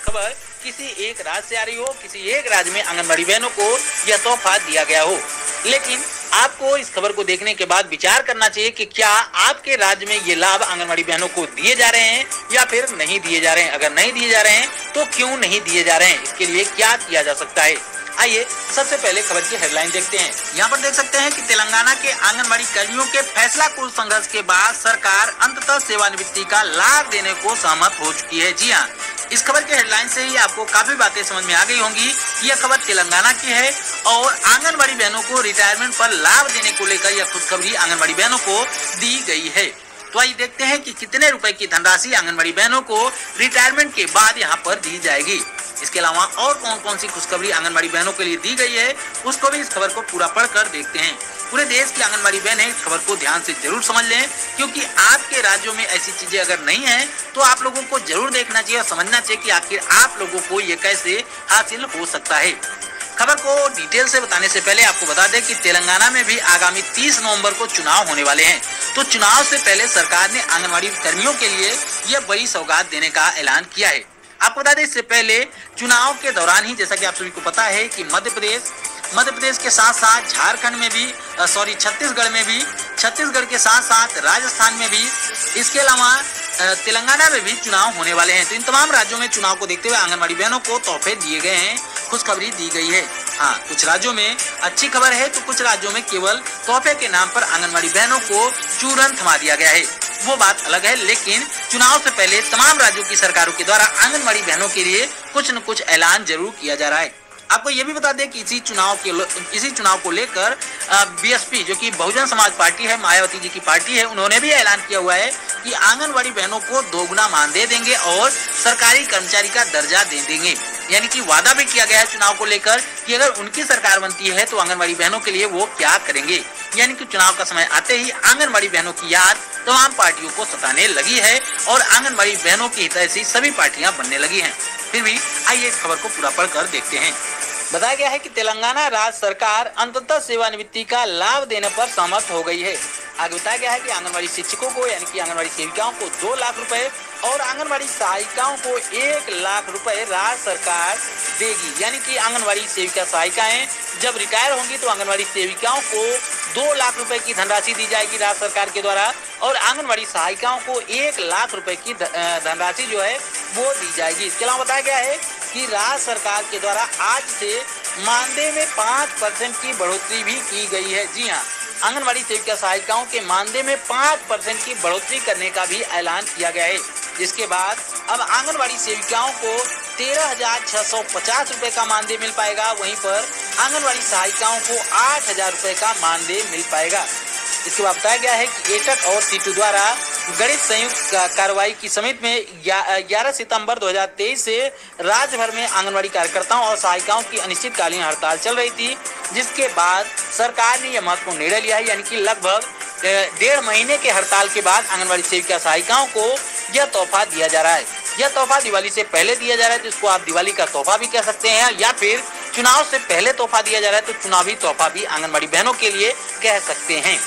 खबर किसी एक राज्य से आ रही हो, किसी एक राज्य में आंगनबाड़ी बहनों को यह तोहफा दिया गया हो। लेकिन आपको इस खबर को देखने के बाद विचार करना चाहिए कि क्या आपके राज्य में ये लाभ आंगनबाड़ी बहनों को दिए जा रहे हैं या फिर नहीं दिए जा रहे हैं। अगर नहीं दिए जा रहे हैं तो क्यों नहीं दिए जा रहे हैं, इसके लिए क्या किया जा सकता है। आइए सबसे पहले खबर की हेडलाइन देखते हैं। यहाँ पर देख सकते हैं कि तेलंगाना के आंगनबाड़ी कर्मियों के फैसला कुल संघर्ष के बाद सरकार अंततः सेवानिवृत्ति का लाभ देने को सहमत हो चुकी है। जी हाँ, इस खबर के हेडलाइन से ही आपको काफी बातें समझ में आ गई होंगी कि यह खबर तेलंगाना की है और आंगनबाड़ी बहनों को रिटायरमेंट पर लाभ देने को लेकर यह खुशखबरी आंगनबाड़ी बहनों को दी गई है। तो आइए देखते हैं कि कितने रुपए की धनराशि आंगनबाड़ी बहनों को रिटायरमेंट के बाद यहाँ पर दी जाएगी। इसके अलावा और कौन कौन सी खुशखबरी आंगनबाड़ी बहनों के लिए दी गई है उसको भी इस खबर को पूरा पढ़कर देखते हैं। पूरे देश की आंगनबाड़ी बहनें इस खबर को ध्यान से जरूर समझ लें, क्योंकि आपके राज्यों में ऐसी चीजें अगर नहीं है तो आप लोगों को जरूर देखना चाहिए और समझना चाहिए कि आखिर आप लोगों को ये कैसे हासिल हो सकता है। खबर को डिटेल से बताने से पहले आपको बता दें कि तेलंगाना में भी आगामी 30 नवंबर को चुनाव होने वाले हैं। तो चुनाव से पहले सरकार ने आंगनबाड़ी कर्मियों के लिए यह बड़ी सौगात देने का ऐलान किया है। आपको बता दें इससे पहले चुनाव के दौरान ही, जैसा कि आप सभी को पता है कि मध्य प्रदेश के साथ साथ झारखंड में भी छत्तीसगढ़ के साथ साथ राजस्थान में भी, इसके अलावा तेलंगाना में भी चुनाव होने वाले हैं। तो इन तमाम राज्यों में चुनाव को देखते हुए आंगनबाड़ी बहनों को तोहफे दिए गए हैं, खुशखबरी दी गई है। हाँ, कुछ राज्यों में अच्छी खबर है तो कुछ राज्यों में केवल तोहफे के नाम पर आंगनबाड़ी बहनों को चूरन थमा दिया गया है, वो बात अलग है। लेकिन चुनाव से पहले तमाम राज्यों की सरकारों के द्वारा आंगनबाड़ी बहनों के लिए कुछ न कुछ ऐलान जरूर किया जा रहा है। आपको ये भी बता दें कि इसी चुनाव को लेकर बीएसपी, जो कि बहुजन समाज पार्टी है, मायावती जी की पार्टी है, उन्होंने भी ऐलान किया हुआ है कि आंगनबाड़ी बहनों को दोगुना मानदेय देंगे और सरकारी कर्मचारी का दर्जा दे देंगे। यानी कि वादा भी किया गया है चुनाव को लेकर कि अगर उनकी सरकार बनती है तो आंगनबाड़ी बहनों के लिए वो क्या करेंगे। यानी कि चुनाव का समय आते ही आंगनबाड़ी बहनों की याद तमाम पार्टियों को सताने लगी है और आंगनबाड़ी बहनों की हितैषी सभी पार्टियां बनने लगी हैं। फिर भी आइए इस खबर को पूरा पढ़कर देखते हैं। बताया गया है कि तेलंगाना राज्य सरकार अंततः सेवानिवृत्ति का लाभ देने पर सहमत हो गई है। आगे बताया गया है कि आंगनबाड़ी शिक्षकों को यानी कि आंगनबाड़ी सेविकाओं को 2 लाख रुपए और आंगनबाड़ी सहायिकाओं को 1 लाख रुपए राज्य सरकार देगी। यानी कि आंगनबाड़ी सेविका सहायिकाएं जब रिटायर होंगी तो आंगनबाड़ी सेविकाओं को 2 लाख रुपए की धनराशि दी जाएगी राज्य सरकार के द्वारा और आंगनबाड़ी सहायिकाओं को 1 लाख रुपए की धनराशि जो है वो दी जाएगी। इसके अलावा बताया गया है कि राज्य सरकार के द्वारा आज से मानदेय में 5% की बढ़ोतरी भी की गई है। जी हाँ, आंगनबाड़ी सेविका सहायिकाओं के मानदेय में 5% की बढ़ोतरी करने का भी ऐलान किया गया है, जिसके बाद अब आंगनबाड़ी सेविकाओं को 13,650 रुपए का मानदेय मिल पाएगा। वहीं पर आंगनबाड़ी सहायिकाओं को 8,000 रुपए का मानदेय मिल पाएगा। इसके बाद बताया गया है कि एटक और सीटू द्वारा गठित संयुक्त कार्रवाई की समिति में 11 सितंबर 2023 से राज्य भर में आंगनबाड़ी कार्यकर्ताओं और सहायिकाओं की अनिश्चितकालीन हड़ताल चल रही थी, जिसके बाद सरकार ने यह महत्वपूर्ण निर्णय लिया है। यानी कि लगभग 1.5 महीने के हड़ताल के बाद आंगनबाड़ी सेविका सहायिकाओं को यह तोहफा दिया जा रहा है। यह तोहफा दिवाली से पहले दिया जा रहा है तो इसको आप दिवाली का तोहफा भी कह सकते हैं, या फिर चुनाव से पहले तोहफा दिया जा रहा है तो चुनावी तोहफा भी आंगनबाड़ी बहनों के लिए कह सकते हैं।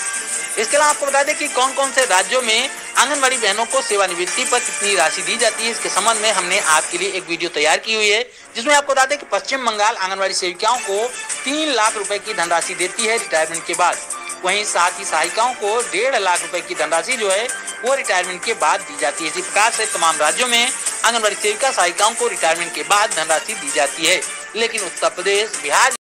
इसके अलावा आपको बता दें कि कौन कौन से राज्यों में आंगनबाड़ी बहनों को सेवानिवृत्ति पर कितनी राशि दी जाती है, इसके संबंध में हमने आपके लिए एक वीडियो तैयार की हुई है, जिसमें आपको बता दें कि पश्चिम बंगाल आंगनबाड़ी सेविकाओं को 3 लाख रुपए की धनराशि देती है रिटायरमेंट के बाद। वहीं साथ ही सहायिकाओं को 1.5 लाख रुपए की धनराशि जो है वो रिटायरमेंट के बाद दी जाती है। इसी प्रकार से तमाम राज्यों में आंगनबाड़ी सेविका सहायिकाओं को रिटायरमेंट के बाद धनराशि दी जाती है। लेकिन उत्तर प्रदेश, बिहार